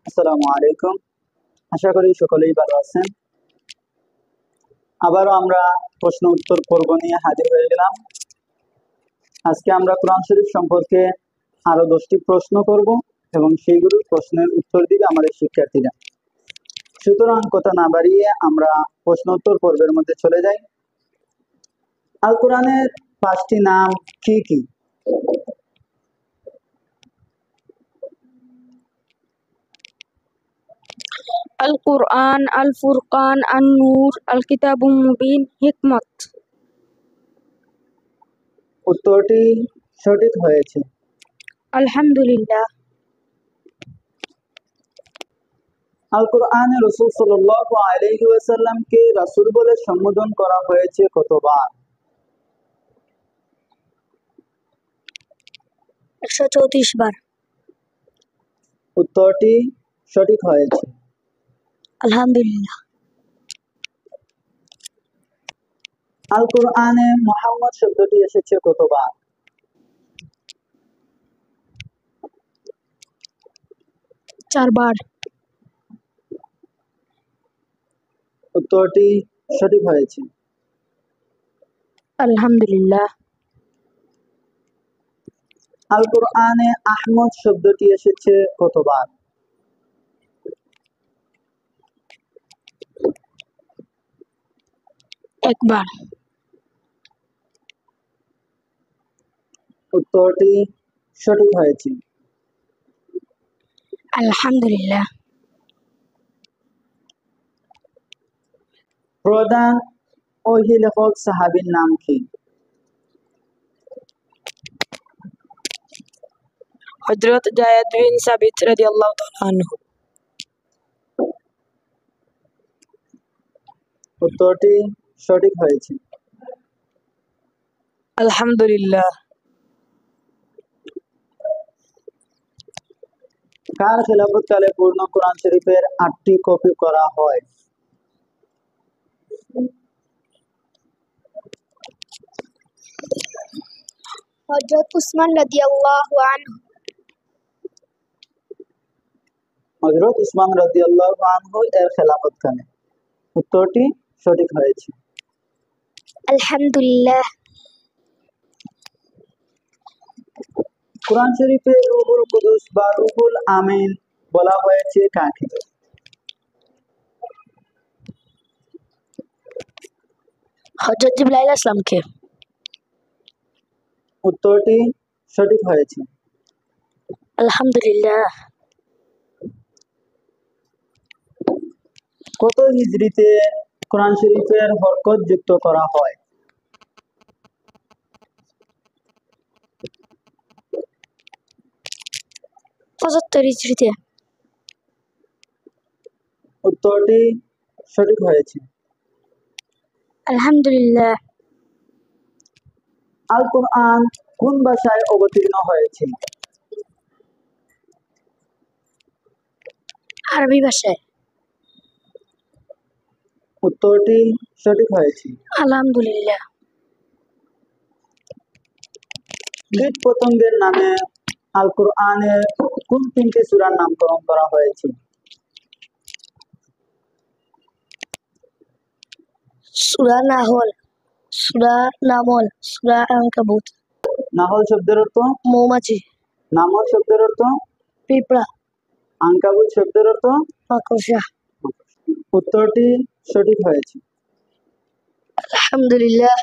আসসালামু আলাইকুম। আশা করি সকলেই ভালো আছেন। আবারও আমরা প্রশ্ন উত্তর পর্ব নিয়ে হাজির হয়ে গেলাম। আজকে আমরা কোরআন শরীফ সম্পর্কে আরো 10টি প্রশ্ন করব এবং সেইগুলোর প্রশ্নের উত্তর দিবে আমাদের শিক্ষার্থীরা। সুতরাং কথা না বাড়িয়ে আমরা প্রশ্ন উত্তর পর্বের মধ্যে চলে যাই। আল কোরআনের 5টি নাম কি কি? আল কুরআন, আল ফুরকান, আন নূর, আল কিতাবুম মুবিন, হিকমত। উত্তরটি সঠিক হয়েছে। আলহামদুলিল্লাহ। আল কোরআনে রাসূল সাল্লাল্লাহু আলাইহি ওয়াসাল্লামকে রাসূল বলে সম্বোধন করা হয়েছে কতবার? 134 বার। উত্তরটি সঠিক হয়েছে। আলহামদুলিল্লাহ। আল কোরআনে মুহাম্মদ শব্দটি এসেছে কতবার? 4 বার। উত্তরটি সঠিক হয়েছে। আলহামদুলিল্লাহ। আল কোরআনে আহমদ শব্দটি এসেছে কতবার? 1 বার। উত্তরটি সঠিক হয়েছে। আলহামদুলিল্লাহ। প্রধান ওহী লেখক সাহাবীর নাম কি? হযরত যায়েদ বিন সাবিত রাদিয়াল্লাহু তাআলা আনহু। উত্তরটি সঠিক হয়েছে। আলহামদুলিল্লাহ। কার খেলাফতকালে পূর্ণ কোরআন শরীফের 8টি কপি করা হয়? হযরত উসমান রাদিয়াল্লাহু আনহু। হযরত উসমান রাদিয়াল্লাহু আনহু এর খেলাফতকালে। উত্তরটি সঠিক হয়েছে। আলহামদুলিল্লাহ। কোরআন শরীফে রুহুল কুদুস বা রুহুল আমিন বলা হয়েছে কাকে? হযরত জিবরাইল আসলামকে। উত্তরটি সঠিক হয়েছে। আলহামদুলিল্লাহ। কত হিজরিতে কোরআন শরীফের বরকত যুক্ত করা হয়? 75 হিজরিতে। উত্তরটি সঠিক হয়েছে। আলহামদুলিল্লাহ। আল কোরআন কোন ভাষায় অবতীর্ণ হয়েছে? আরবি ভাষায়। উত্তরটি সঠিক হয়েছে। আলহামদুলিল্লাহ। কীট পতঙ্গের নামে আল কোরআনে কোন 3টি সূরার নামকরণ করা হয়েছে? সূরা নাহল, সূরা নামল, সূরা আনকাবুত। নাহল শব্দের অর্থ মৌমাছি। নামল শব্দের অর্থ পিঁপড়া। আনকাবুত শব্দের অর্থ মাকড়সা। উত্তরটি সঠিক হয়েছে। আলহামদুলিল্লাহ।